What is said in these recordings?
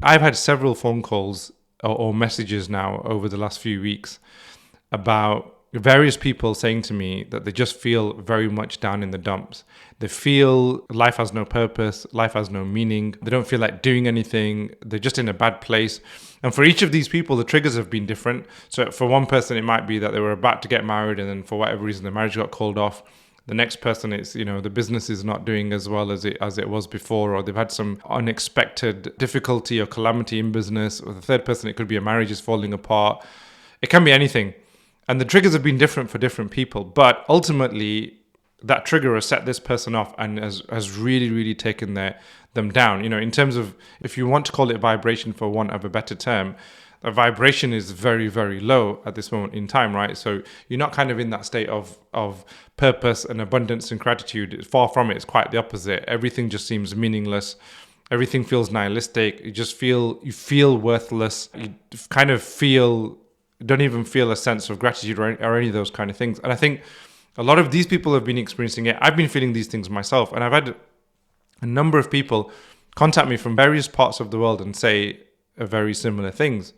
I've had several phone calls or messages now over the last few weeks about various people saying to me that they just feel very much down in the dumps. They feel life has no purpose, life has no meaning. They don't feel like doing anything. They're just in a bad place. And for each of these people, the triggers have been different. So for one person, it might be that they were about to get married and then for whatever reason, the marriage got called off. The next person, it's, the business is not doing as well as it was before, or they've had some unexpected difficulty or calamity in business. Or the third person, it could be a marriage is falling apart. It can be anything. And the triggers have been different for different people. But ultimately, that trigger has set this person off and has really, really taken them down. In terms of, if you want to call it vibration for want of a better term, the vibration is very, very low at this moment in time, right? So you're not kind of in that state of purpose and abundance and gratitude. Far from it. It's quite the opposite. Everything just seems meaningless. Everything feels nihilistic. You feel worthless. You kind of don't even feel a sense of gratitude or any of those kind of things. And I think a lot of these people have been experiencing it. I've been feeling these things myself. And I've had a number of people contact me from various parts of the world and say very similar things.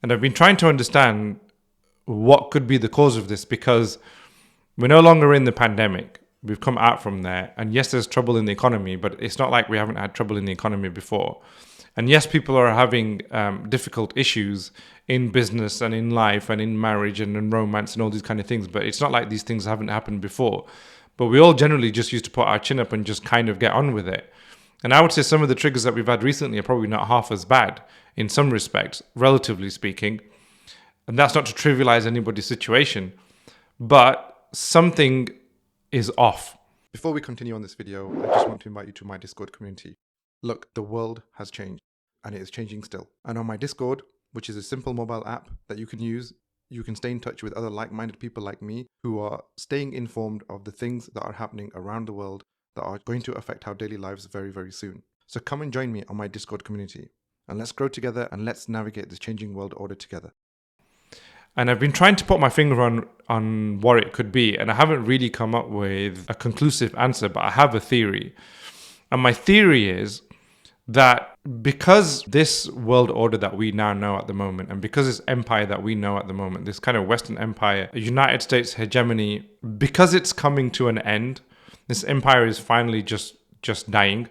And I've been trying to understand what could be the cause of this, because we're no longer in the pandemic. We've come out from there. And yes, there's trouble in the economy, but it's not like we haven't had trouble in the economy before. And yes, people are having difficult issues in business and in life and in marriage and in romance and all these kind of things. But it's not like these things haven't happened before. But we all generally just used to put our chin up and just kind of get on with it. And I would say some of the triggers that we've had recently are probably not half as bad in some respects, relatively speaking. And that's not to trivialize anybody's situation, but something is off. Before we continue on this video, I just want to invite you to my Discord community. Look, the world has changed, and it is changing still. And on my Discord, which is a simple mobile app that you can use, you can stay in touch with other like-minded people like me who are staying informed of the things that are happening around the world that are going to affect our daily lives very, very soon. So come and join me on my Discord community, and let's grow together and let's navigate this changing world order together. And I've been trying to put my finger on what it could be, and I haven't really come up with a conclusive answer, but I have a theory. And my theory is that because this world order that we now know at the moment, and because this empire that we know at the moment, this kind of Western empire, United States hegemony, because it's coming to an end, this empire is finally just dying,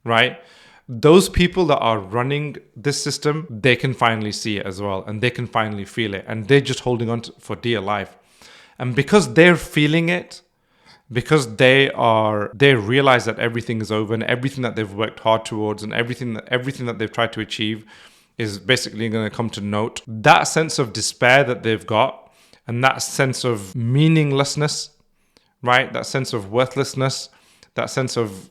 right? Those people that are running this system, they can finally see it as well, and they can finally feel it, and they're just holding on for dear life. And because they're feeling it, because they realize that everything is over and everything that they've worked hard towards and everything that they've tried to achieve is basically going to come to naught. That sense of despair that they've got, and that sense of meaninglessness, right? That sense of worthlessness, that sense of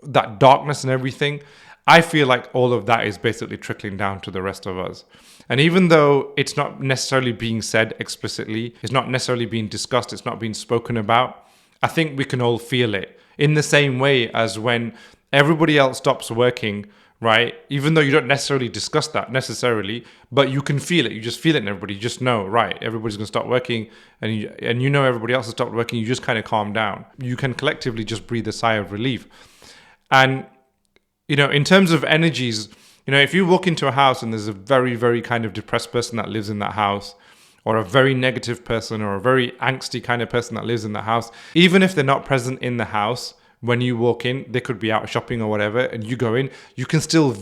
that darkness and everything, I feel like all of that is basically trickling down to the rest of us. And even though it's not necessarily being said explicitly, it's not necessarily being discussed, it's not being spoken about, I think we can all feel it in the same way as when everybody else stops working, right? Even though you don't necessarily discuss that necessarily, but you can feel it. You just feel it in everybody. You just know, right, everybody's going to stop working, and you know everybody else has stopped working. You just kind of calm down. You can collectively just breathe a sigh of relief. And, in terms of energies, if you walk into a house and there's a very, very kind of depressed person that lives in that house, or a very negative person or a very angsty kind of person that lives in the house, even if they're not present in the house, when you walk in, they could be out shopping or whatever, and you go in, you can still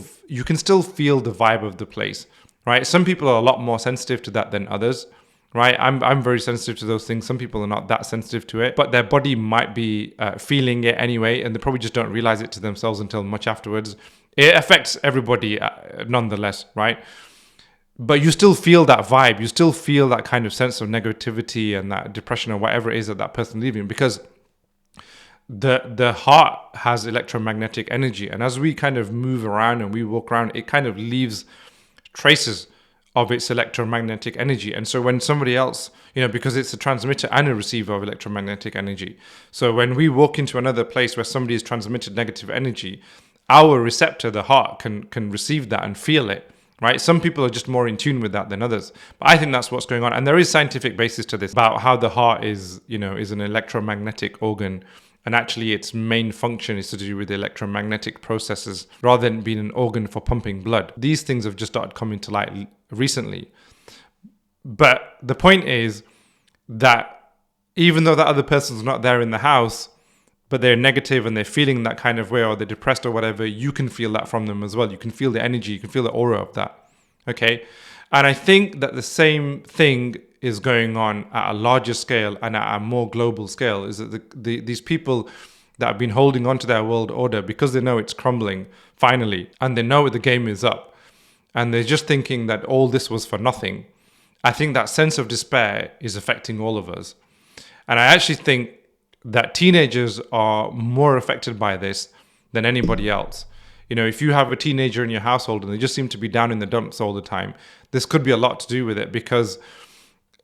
feel the vibe of the place, right? Some people are a lot more sensitive to that than others, right? I'm very sensitive to those things. Some people are not that sensitive to it, but their body might be feeling it anyway, and they probably just don't realize it to themselves until much afterwards. It affects everybody nonetheless, right? But you still feel that vibe. You still feel that kind of sense of negativity and that depression or whatever it is that person leaving, because the heart has electromagnetic energy. And as we kind of move around and we walk around, it kind of leaves traces of its electromagnetic energy. And so when somebody else, because it's a transmitter and a receiver of electromagnetic energy. So when we walk into another place where somebody has transmitted negative energy, our receptor, the heart, can receive that and feel it. Right? Some people are just more in tune with that than others. But I think that's what's going on. And there is scientific basis to this about how the heart is an electromagnetic organ And actually its main function is to do with the electromagnetic processes rather than being an organ for pumping blood. These things have just started coming to light recently. But the point is that even though that other person's not there in the house, but they're negative and they're feeling that kind of way, or they're depressed or whatever, you can feel that from them as well. You can feel the energy, you can feel the aura of that. Okay? And I think that the same thing is going on at a larger scale and at a more global scale, is that these people that have been holding on to their world order because they know it's crumbling finally, and they know the game is up, and they're just thinking that all this was for nothing. I think that sense of despair is affecting all of us. And I actually think that teenagers are more affected by this than anybody else. You know, if you have a teenager in your household and they just seem to be down in the dumps all the time, this could be a lot to do with it, because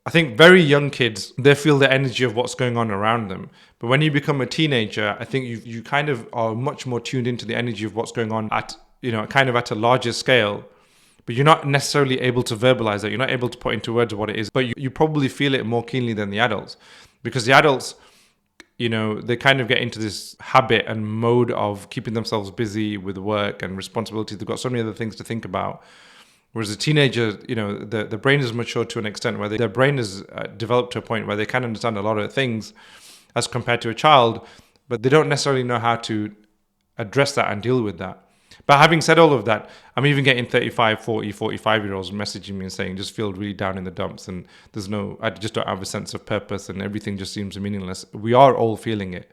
I think very young kids, they feel the energy of what's going on around them. But when you become a teenager, I think you kind of are much more tuned into the energy of what's going on at, you know, kind of at a larger scale. But you're not necessarily able to verbalize it. You're not able to put into words what it is. But you probably feel it more keenly than the adults. Because the adults, you know, they kind of get into this habit and mode of keeping themselves busy with work and responsibility. They've got so many other things to think about. Whereas a teenager, you know, the brain is matured to an extent where their brain is developed to a point where they can understand a lot of things as compared to a child, but they don't necessarily know how to address that and deal with that. But having said all of that, I'm even getting 35, 40, 45-year-olds messaging me and saying, just feel really down in the dumps and I just don't have a sense of purpose and everything just seems meaningless. We are all feeling it.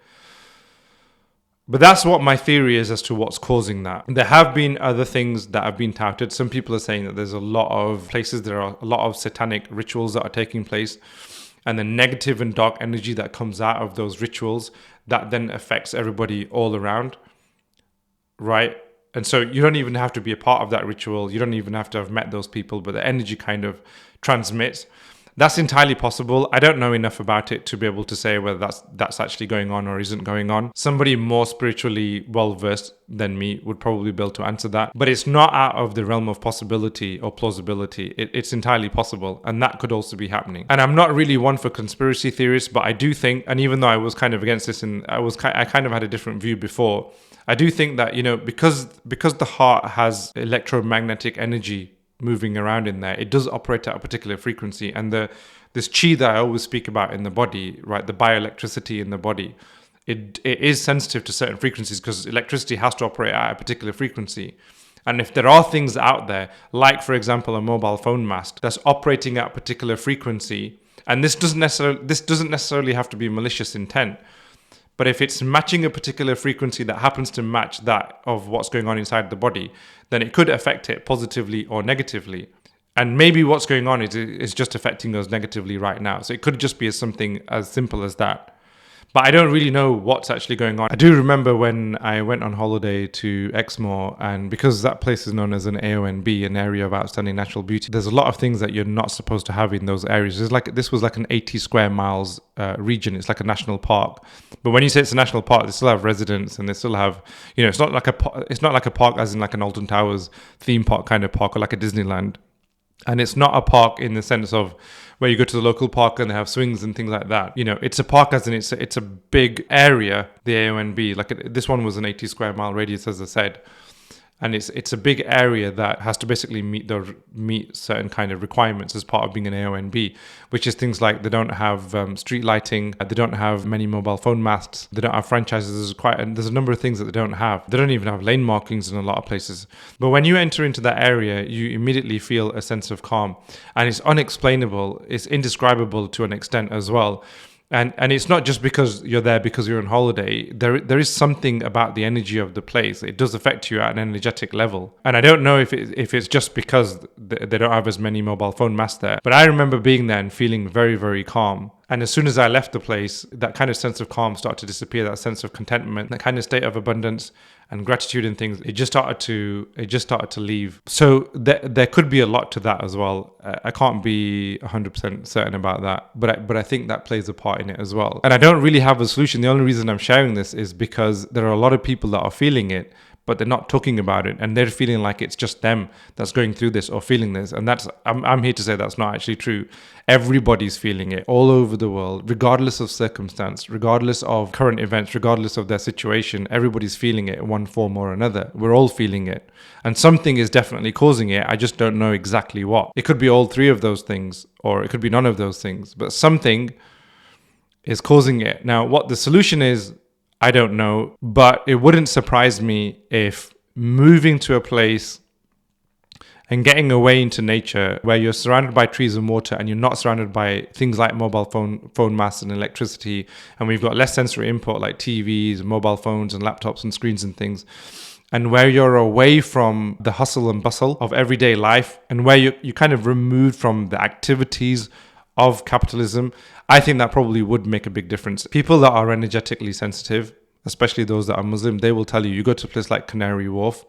But that's what my theory is as to what's causing that. There have been other things that have been touted. Some people are saying that there's a lot of places, there are a lot of satanic rituals that are taking place, and the negative and dark energy that comes out of those rituals that then affects everybody all around, right? And so you don't even have to be a part of that ritual. You don't even have to have met those people, but the energy kind of transmits. That's entirely possible. I don't know enough about it to be able to say whether that's actually going on or isn't going on. Somebody more spiritually well-versed than me would probably be able to answer that. But it's not out of the realm of possibility or plausibility. It's entirely possible. And that could also be happening. And I'm not really one for conspiracy theories, but I do think, and even though I was kind of against this and I kind of had a different view before, I do think that, you know, because the heart has electromagnetic energy moving around in there, it does operate at a particular frequency, and this chi that I always speak about in the body, right, the bioelectricity in the body, it is sensitive to certain frequencies because electricity has to operate at a particular frequency. And if there are things out there, like for example a mobile phone mast that's operating at a particular frequency, and this doesn't necessarily have to be malicious intent, but if it's matching a particular frequency that happens to match that of what's going on inside the body, then it could affect it positively or negatively. And maybe what's going on is just affecting us negatively right now. So it could just be something as simple as that. But I don't really know what's actually going on. I do remember when I went on holiday to Exmoor, and because that place is known as an AONB, an area of outstanding natural beauty, there's a lot of things that you're not supposed to have in those areas. This was like an 80 square miles region. It's like a national park. But when you say it's a national park, they still have residents and they still have, you know, it's not like a park as in like an Alton Towers theme park kind of park or like a Disneyland. And it's not a park in the sense of where you go to the local park and they have swings and things like that. You know, it's a park as in it's a big area, the AONB. Like this one was an 80 square mile radius, as I said. And it's a big area that has to basically meet certain kind of requirements as part of being an AONB, which is things like they don't have street lighting, they don't have many mobile phone masts, they don't have franchises. There's a number of things that they don't have. They don't even have lane markings in a lot of places. But when you enter into that area, you immediately feel a sense of calm, and it's unexplainable. It's indescribable to an extent as well. And it's not just because you're there because you're on holiday. There is something about the energy of the place. It does affect you at an energetic level. And I don't know if it's just because they don't have as many mobile phone masts there. But I remember being there and feeling very, very calm. And as soon as I left the place, that kind of sense of calm started to disappear, that sense of contentment, that kind of state of abundance and gratitude and things, it just started to leave. So there could be a lot to that as well. I can't be 100% certain about that, but I think that plays a part in it as well. And I don't really have a solution. The only reason I'm sharing this is because there are a lot of people that are feeling it, but they're not talking about it, and they're feeling like it's just them that's going through this or feeling this. And I'm here to say that's not actually true. Everybody's feeling it all over the world, regardless of circumstance, regardless of current events, regardless of their situation. Everybody's feeling it in one form or another. We're all feeling it, and something is definitely causing it. I just don't know exactly what. It could be all three of those things, or it could be none of those things, but something is causing it. Now, what the solution is, I don't know, but it wouldn't surprise me if moving to a place and getting away into nature where you're surrounded by trees and water and you're not surrounded by things like mobile phone masts and electricity, and we've got less sensory input like TVs, mobile phones and laptops and screens and things, and where you're away from the hustle and bustle of everyday life, and where you kind of removed from the activities of capitalism, I think that probably would make a big difference. People that are energetically sensitive, especially those that are Muslim, they will tell you go to a place like Canary Wharf.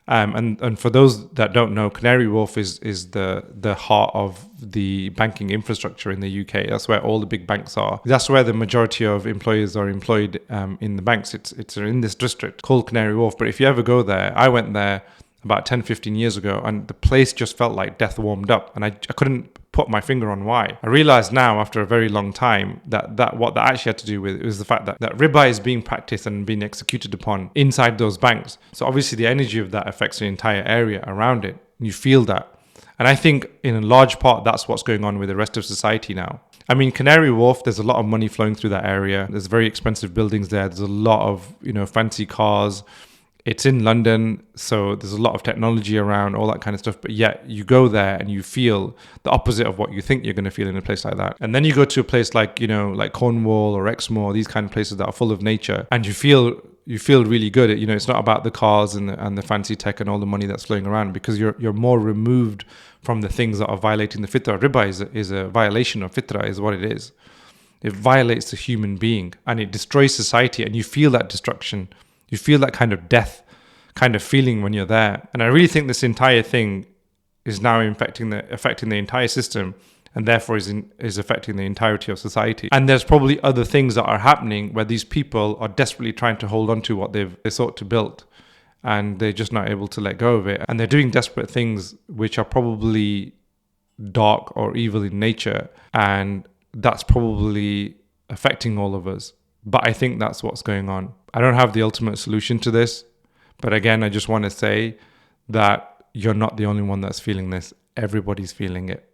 And for those that don't know, Canary Wharf is the heart of the banking infrastructure in the UK. That's where all the big banks are. That's where the majority of employees are employed in the banks. It's in this district called Canary Wharf. But if you ever go there, I went there about 10, 15 years ago, and the place just felt like death warmed up. And I couldn't put my finger on why. I realized now after a very long time that what that actually had to do with was the fact that riba is being practiced and being executed upon inside those banks. So obviously the energy of that affects the entire area around it. You feel that. And I think in a large part, that's what's going on with the rest of society now. I mean, Canary Wharf, there's a lot of money flowing through that area. There's very expensive buildings there. There's a lot of, fancy cars. It's in London, so there's a lot of technology around, all that kind of stuff. But yet you go there and you feel the opposite of what you think you're going to feel in a place like that. And then you go to a place like, like Cornwall or Exmoor, these kind of places that are full of nature, and you feel really good. It's not about the cars and the fancy tech and all the money that's flowing around, because you're more removed from the things that are violating the fitrah. Riba is a violation of fitrah, is what it is. It violates the human being and it destroys society, and you feel that destruction. You feel that kind of death kind of feeling when you're there. And I really think this entire thing is now affecting the entire system, and therefore is affecting the entirety of society. And there's probably other things that are happening where these people are desperately trying to hold on to what they sought to build, and they're just not able to let go of it. And they're doing desperate things which are probably dark or evil in nature, and that's probably affecting all of us. But I think that's what's going on. I don't have the ultimate solution to this. But again, I just want to say that you're not the only one that's feeling this. Everybody's feeling it.